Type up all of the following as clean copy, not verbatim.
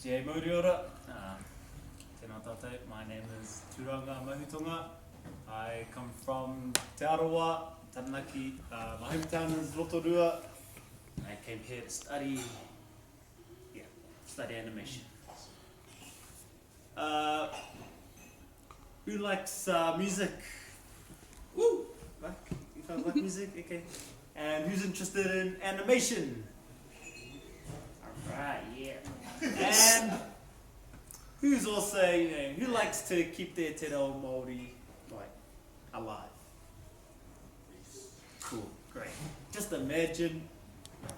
Te Mauri ora. Tēnā tātou, my name is Turanga Mahutonga. I come from Te Arawa, Taranaki. My hometown is Rotorua. I came here to study animation. Who likes music? Woo! You guys like music? Okay. And who's interested in animation? Alright, yeah. And who's also, who likes to keep their te reo Māori alive? Cool, great. Just imagine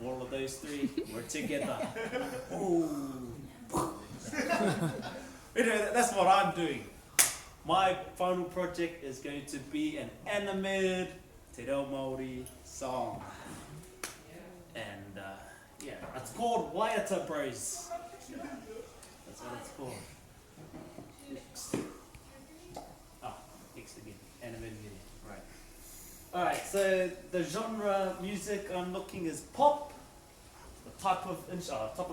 all of those three were together. Ooh. That's what I'm doing. My final project is going to be an animated te reo Māori song. And it's called Waiata Bros. That's what it's called. Next. Next again. Animated video. Right. Alright, so the genre music I'm looking is pop. The type of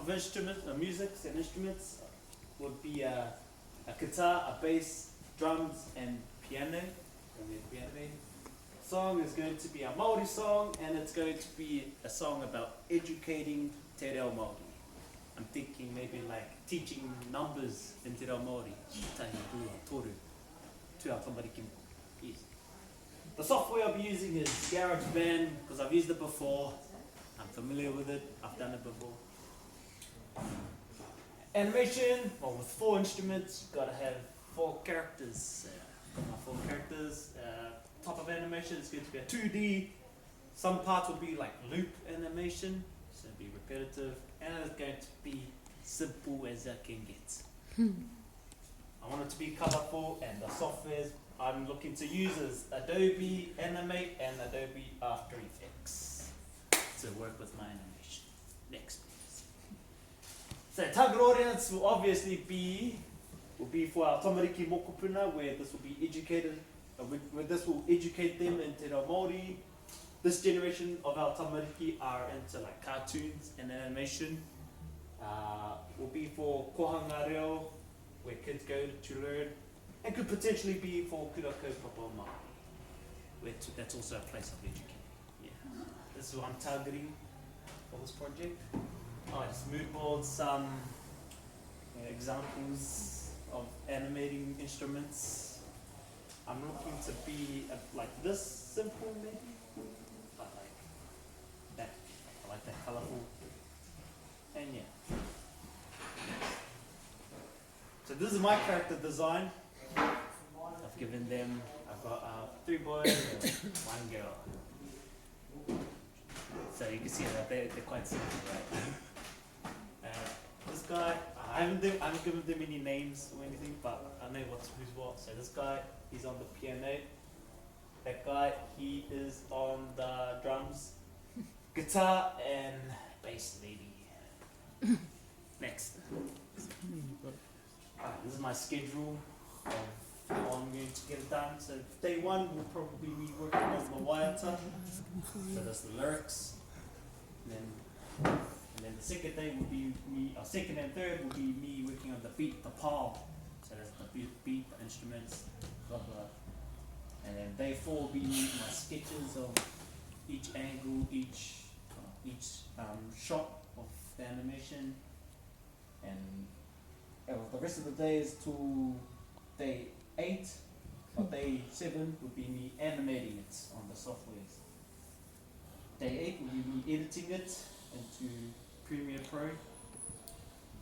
instrument, music and instruments would be a guitar, a bass, drums, and piano. Song is going to be a Māori song, and it's going to be a song about educating te reo Māori. I'm thinking maybe like teaching numbers in te reo Māori. Tahi, rua, toru, tu au tamariki. Yes. The software I'll be using is GarageBand because I've used it before. I'm familiar with it. I've done it before. Animation, well, with 4 instruments, you've got to have 4 characters. My 4 characters. Type of animation is going to be a 2D. Some parts will be like loop animation, so it'll be repetitive, and it's going to be simple as I can get. I want it to be colorful, and the softwares I'm looking to use is Adobe Animate and Adobe After Effects to work with my animation. Next, please. So target audience will obviously be for our tamariki mokopuna, where this will be educated. Where this will educate them in te reo Māori. This generation of our tamariki are into like cartoons and animation. Will be for kohanga reo, where kids go to learn, and could potentially be for kura kaupapa Māori, that's also a place of education. Yeah. This is what I'm targeting for this project. Just mood boards, some examples of animating instruments. I'm looking to be like this simple maybe, but like that. I like that colourful. And yeah. So this is my character design. I've got 3 boys and 1 girl. So you can see that they're quite simple, right? This guy, I haven't given them any names or anything, but I know who's what. So this guy, he's on the piano. That guy, he is on the drums, guitar, and bass lady. Next. This is my schedule of how I'm going to get it done. So day 1 will probably be working on the Waiata. So that's the lyrics. And then the second day will be me, second and third will be me working on the beat, the pal. So that's the beat, the instruments, blah blah. And then day 4 will be my sketches of each angle, each shot of the animation. And the rest of the days till day 8 or day 7 will be me animating it on the softwares. Day 8 will be me editing it into Premiere Pro,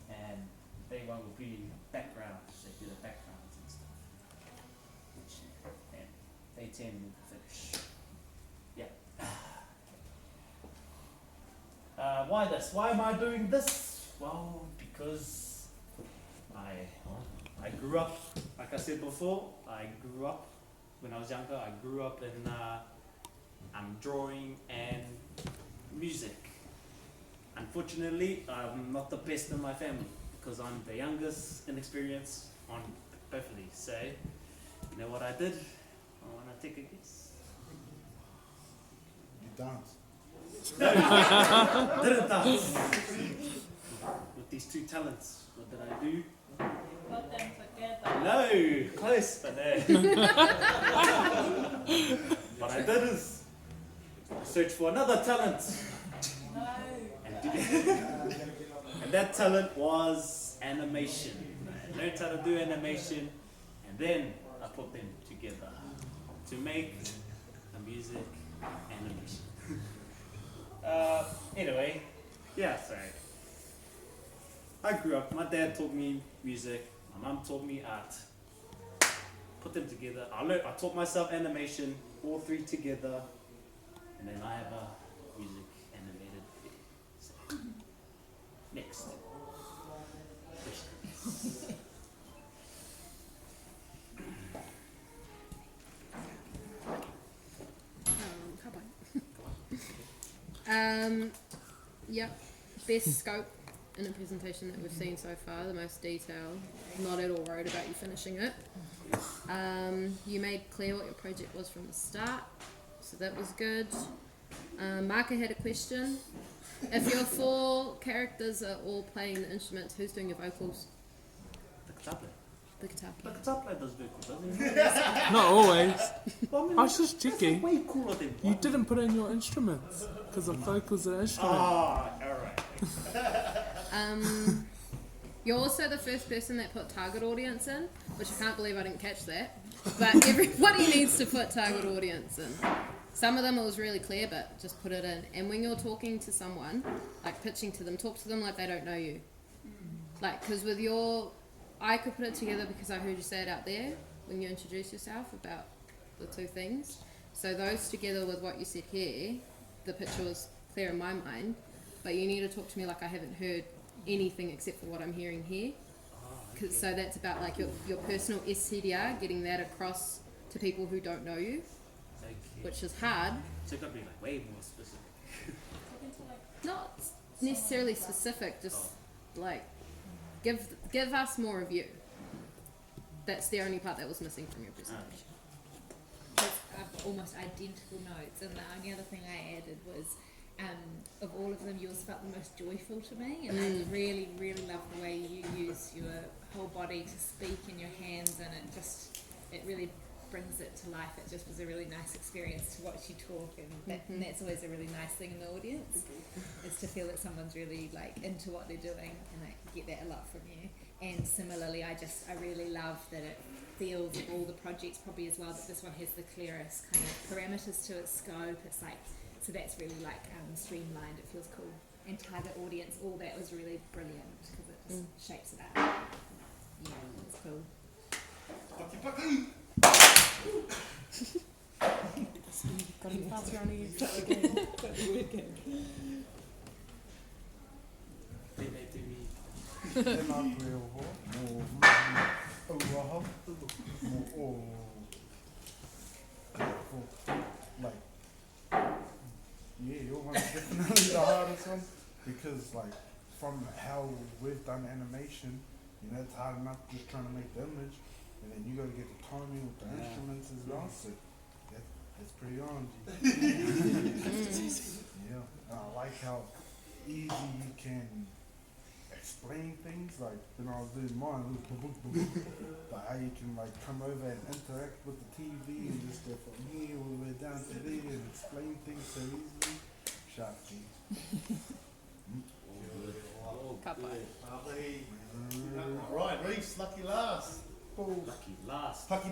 and day 1 will be background, so do the backgrounds and stuff. And day 10 will finish. Yeah. Why this? Why am I doing this? Well, because I grew up, like I said before, when I was younger, I grew up in drawing and music. Unfortunately, I'm not the best in my family because I'm the youngest in experience on both of these. So, you know what I did? I want to take a guess. You dance. Didn't dance. With these two talents. What did I do? Put them together. No, close, but no. What I did is I searched for another talent. No. And that talent was animation. I learned how to do animation, and then I put them together to make a music animation. Anyway, yeah, sorry. I grew up, my dad taught me music, my mum taught me art. Put them together. I taught myself animation, all three together, and then I have a music animated video. So, next. Yep, best scope in a presentation that we've seen so far, the most detail. Not at all worried about you finishing it. You made clear what your project was from the start, so that was good. Marka had a question. If your 4 characters are all playing the instruments, who's doing your vocals? The guitar player. The guitar The player. guitar player does vocals, doesn't he? Not always. Well, I was just checking. Way cooler than You one. didn't put in your instruments because the vocals are instrument. Ah, alright. You're also the first person that put target audience in, which I can't believe I didn't catch that. But everybody needs to put target audience in. Some of them it was really clear, but just put it in. And when you're talking to someone, like pitching to them, talk to them like they don't know you. Like, because with your, I could put it together because I heard you say it out there when you introduced yourself about the 2 things. So those together with what you said here, the picture was clear in my mind. But you need to talk to me like I haven't heard anything except for what I'm hearing here. So that's about like your personal SCDR, getting that across to people who don't know you, Okay. which is hard. So it got to be like way more specific. Not necessarily specific, just like give us more of you. That's the only part that was missing from your presentation. I've almost identical notes, and the only other thing I added was of all of them, yours felt the most joyful to me, and I really, really love the way you use your whole body to speak and your hands, and it really brings it to life. It just was a really nice experience to watch you talk, and that's always a really nice thing in the audience, is to feel that someone's really like into what they're doing, and I get that a lot from you. And similarly, I really love that it feels of all the projects probably as well, that this one has the clearest kind of parameters to its scope. It's like, so that's really like streamlined. It feels cool. And target audience, all that was really brilliant because it just shapes it up. Yeah, it's cool. Yeah, your one's definitely the hardest one because, like, from how we've done animation, it's hard enough just trying to make the image, and then you got to get the timing with the instruments as well. So that's pretty on. Yeah, and I like how easy you can explain things. Like when I was doing mine, it was but how you can like come over and interact with the TV and just go from here all the way down to there and explain things so easily. Sharp, G. Right, Reese, lucky last. Lucky last. Pucky